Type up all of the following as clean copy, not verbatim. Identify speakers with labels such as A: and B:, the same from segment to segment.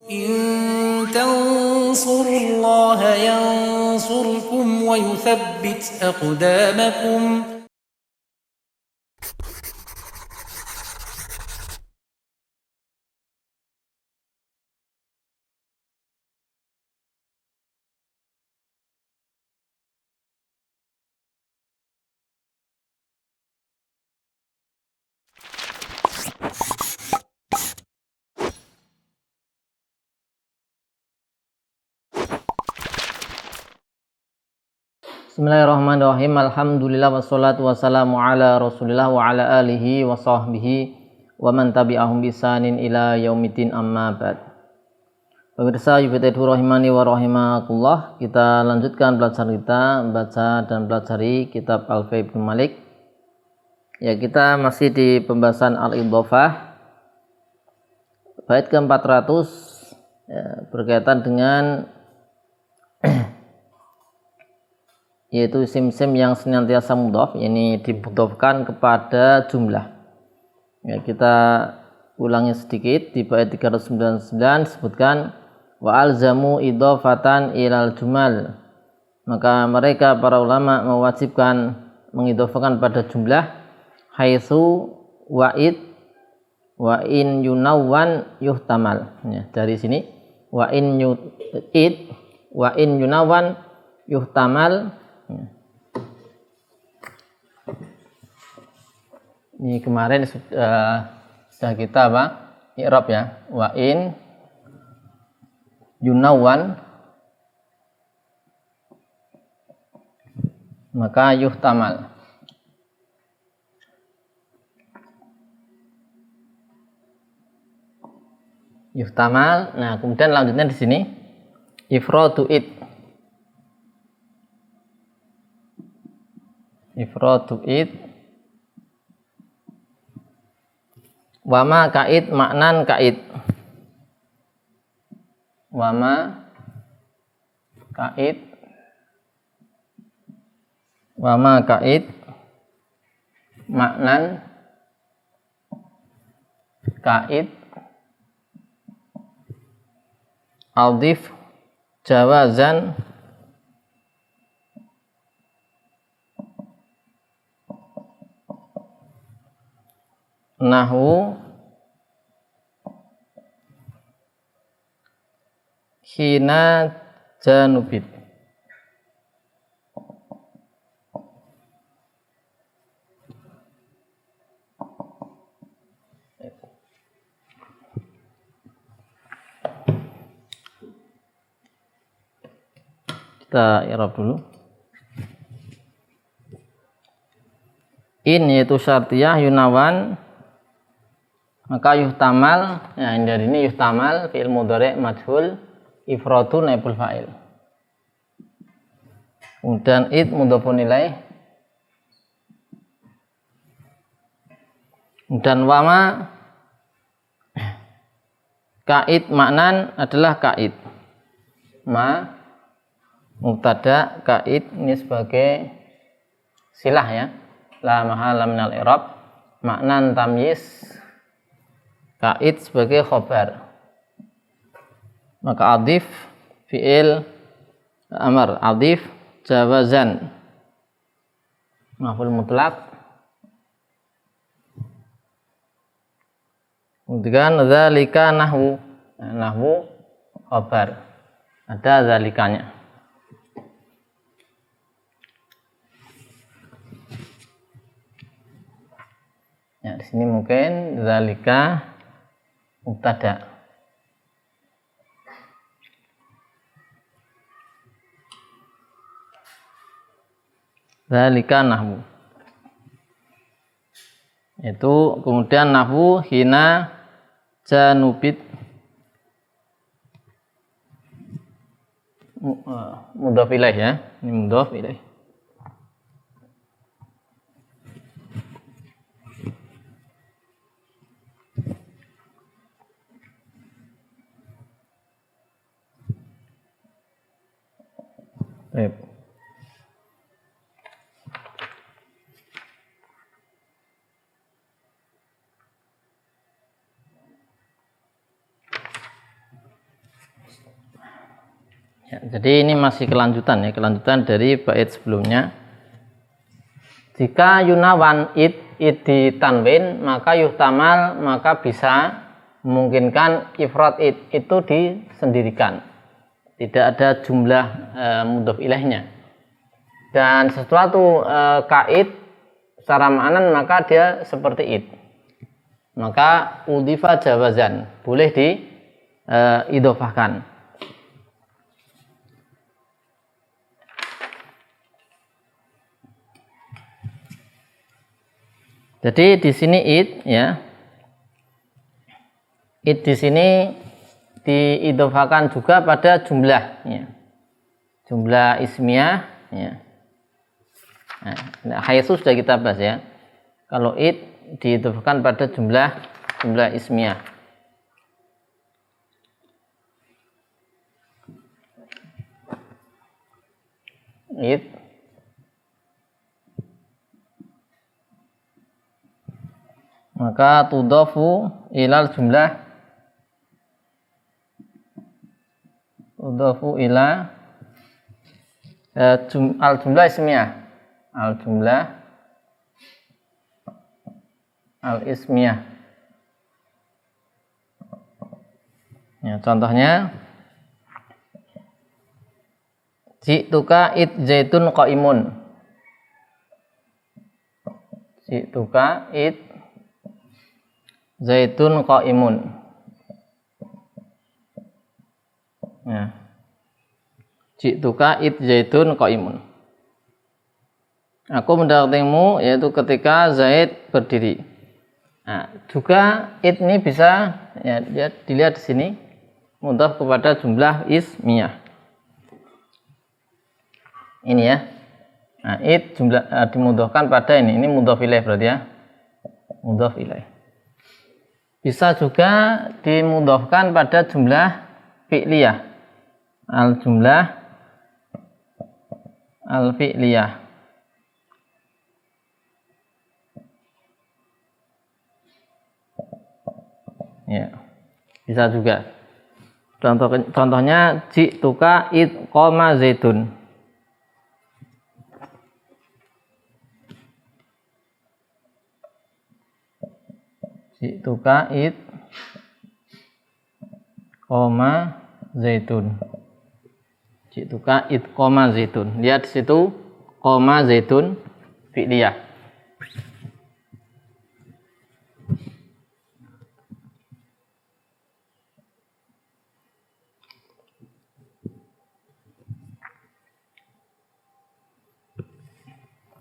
A: إن تنصروا الله ينصركم ويثبت أقدامكم.
B: Bismillahirrahmanirrahim. Alhamdulillah wassalatu wassalamu ala Rasulillah wa ala alihi wa sahbihi wa man tabi'ahum bisanin ila yaumiddin, amma ba'd. Pemirsa UPT rahimani wa rahimakumullah, kita lanjutkan belajar kita membaca dan pelajari kitab Alfiya Ibnu Malik. Ya, kita masih di pembahasan al-idhofah bait ke-400, ya, berkaitan dengan yaitu isim-isim yang senantiasa mudhaf, ini dimudhafkan kepada jumlah. Ya, kita ulangi sedikit. Di bait 399 disebutkan wa alzamu idhofatan ilal jumal, maka mereka para ulama mewajibkan mengidhofakan pada jumlah haitsu wa'id wa in yunawwan yuhtamal. Ya, dari sini wa in yu'id wa in yunawwan yuhtamal. Ini kemarin sudah kita i'rab ya. Wa in yunawwan maka yuhtamal. Yuhtamal. Nah, kemudian lanjutnya di sini ifradu id. Ifradu id wama kaid maknan kaid. Wama kaid maknan kaid. Aldif jawazan nahwu hina janubit. Kita i'rab dulu. In yaitu syartiyah, yunawan maka yuhtamal. Nah, dari ini yuhtamal fi'il mudhari' majhul, ifradu naibul fa'il. Kemudian id mudhofun ilaih. Dan wama kaid maknan adalah kaid. Ma mubtada, kaid ini sebagai silah ya. La mahala minal i'rab. Maknan tamyiz, kaid sebagai khobar. Maka adif fi'il amar, adif jawazan maf'ul mutlaq. Kemudian dzalika nahwu. Nahwu khobar, ada dzalikanya. Ya, di sini mungkin dzalika mubtada. Dzalika nahwu. Itu kemudian nahwu hina janubit mudhaf ilaih ya. Ini mudhaf ilaih. Baik. Ya, jadi ini masih kelanjutan ya, kelanjutan dari bait sebelumnya. Jika yunawan id ditanwin, maka yuhtamal, maka bisa memungkinkan ifrad id itu disendirikan, tidak ada jumlah mudhof ilaihnya. Dan sesuatu kaid secara ma'nan maka dia seperti id, maka udhifa jawazan, boleh diidhofahkan. Jadi di sini id ya, id di sini diidhofahkan juga pada jumlah ya, jumlah ismiyah ya. Nah, haitsu sudah kita bahas ya, kalau id diidhofahkan pada jumlah ismiyah. Id maka tudhafu ilal jumlah, tudhafu ila al jumlah ismiyah, al jumlah al ismiyah ya. Contohnya ji'tuka id zaitun qaimun, ji'tuka id zaitun qaimun ya. Ji'tuka id zaitun qaimun, aku mendapatimu yaitu ketika Zaid berdiri. Nah, juga id ini bisa ya, dilihat di sini mudhof kepada jumlah ismiyah ini ya. Nah, id jumlah dimudhofkan pada ini mudhof ilaih berarti ya, mudhof ilaih. Bisa juga dimudhofkan pada jumlah fi'liyah, al jumlah al fi'liyah ya, bisa juga. Contohnya ji'tuka id qama zaitun, ji'tuka id qama zaitun, ji'tuka id qama zaitun. Lihat di situ qama zaitun fi'liyah.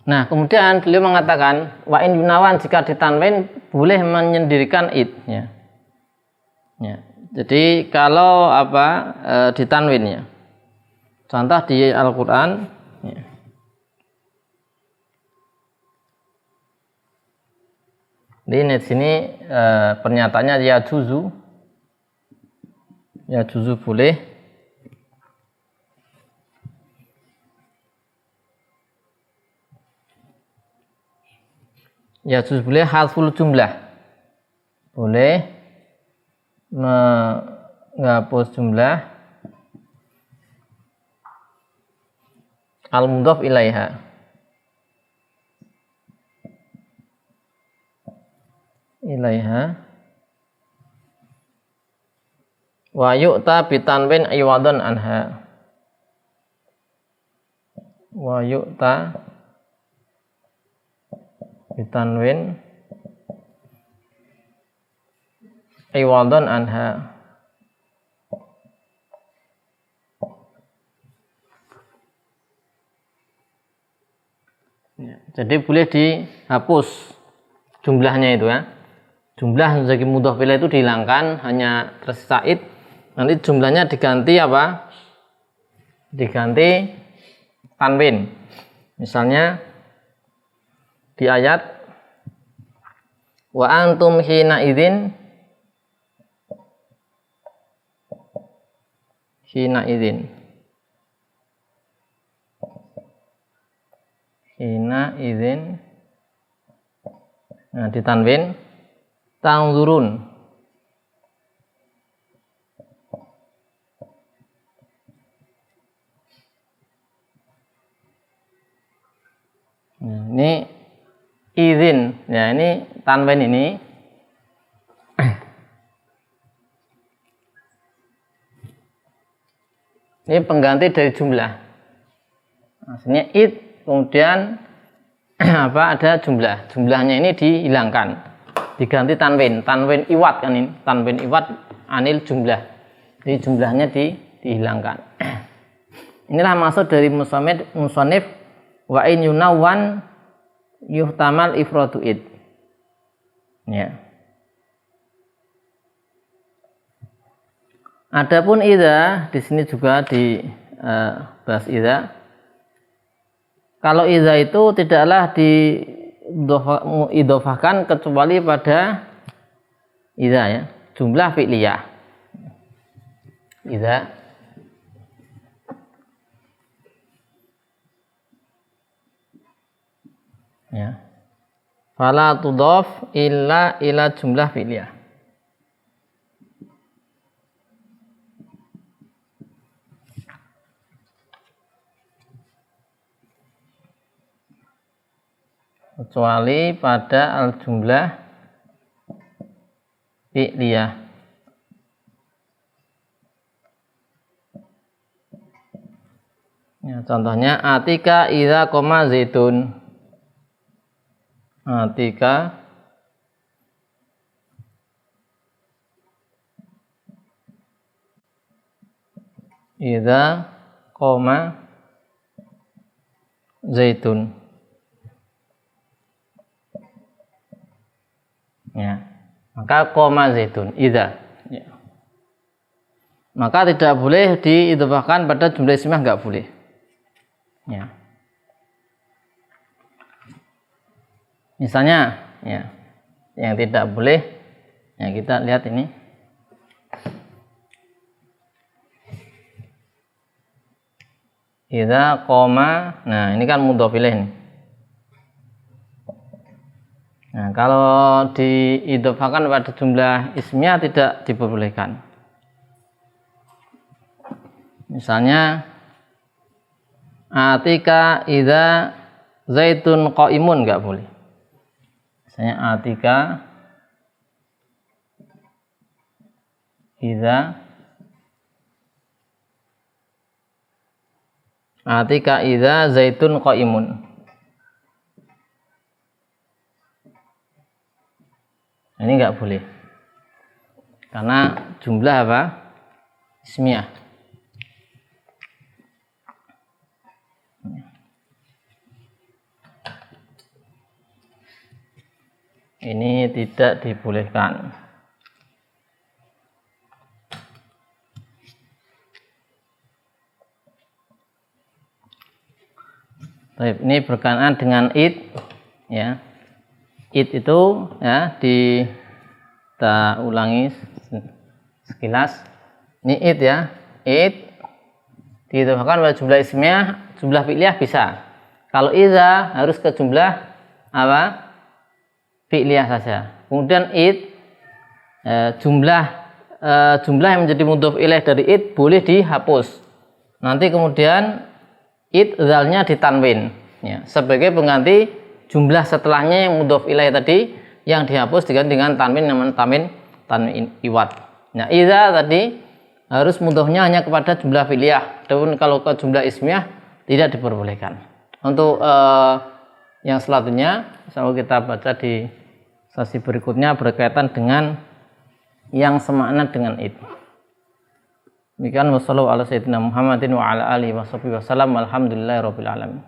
B: Nah, kemudian beliau mengatakan wa in yunawan, jika ditanwin boleh menyendirikan id ya. Ya. Jadi kalau ditanwin ya. Contoh di Al-Qur'an ya. Di sini pernyataannya ya juzu boleh. Ya juzu boleh hadzful jumlah, boleh menghapus jumlah al mudhof ilaiha, wa yu'ta bitanwin iwadun anha, wa yu'ta bitanwin iwadun anha. Jadi boleh dihapus jumlahnya itu ya. Jumlah sebagai mudhof ilaih itu dihilangkan, hanya tersisa id. Nanti jumlahnya diganti apa? Diganti tanwin. Misalnya di ayat wa antum hina idzin nah ditanwin tanzurun, izin. Ya, ini tanwin ini ini pengganti dari jumlah. Maksudnya id, kemudian ada jumlahnya ini dihilangkan, diganti tanwin iwat kan, ini tanwin iwat anil jumlah, jadi jumlahnya dihilangkan. Inilah maksud dari musonif wa in yunawwan yuhtamal ifradu id. Ya. Adapun idza, di sini juga dibahas idza. Kalau idza itu tidaklah diidhofahkan kecuali pada idza, ya, jumlah fi'liyah. Idza ya. Fala tudhaf illa ila jumlah fi'liyah. Kecuali pada al-jumlah fi'liyah. Ya, contohnya atika idza qoma zaitun. Atika idza qoma zaitun. Ya, maka koma zaitun idza, ya. Maka tidak boleh diidhofahkan pada jumlah ismiyah, enggak boleh, ya. Misalnya, ya, yang tidak boleh, ya, kita lihat ini. Idza koma, nah ini kan mudhof ilaih nih. Nah, kalau diidhofahkan pada jumlah ismiyah tidak diperbolehkan. Misalnya atika idza zaitun qaimun, enggak boleh. Misalnya atika idza zaitun qaimun. Ini enggak boleh karena jumlah apa? Ismiyah. Ini tidak dibolehkan. Baik, ini berkenaan dengan id, ya. Id itu, ya, kita ulangi sekilas. Ini id, ya. Id diidhofahkan pada jumlah ismiyah, jumlah fi'liyah bisa. Kalau idza harus ke jumlah apa? Fi'liyah saja. Kemudian id, jumlah yang menjadi mudhof ilaih dari id boleh dihapus. Nanti kemudian id zalnya ditanwin, ya, sebagai pengganti jumlah setelahnya yang mudhof ilaih tadi yang dihapus diganti dengan tanwin, namanya tanwin iwad. Nah, idza tadi harus mudhofnya hanya kepada jumlah fi'liyah. Adapun kalau ke jumlah ismiyah tidak diperbolehkan. Untuk yang selanjutnya sama kita baca di sesi berikutnya berkaitan dengan yang semakna dengan id. Demikian, wassallallahu ala sayyidina Muhammadin wa ala alihi washabihi wasallam. Alhamdulillahirabbil alamin.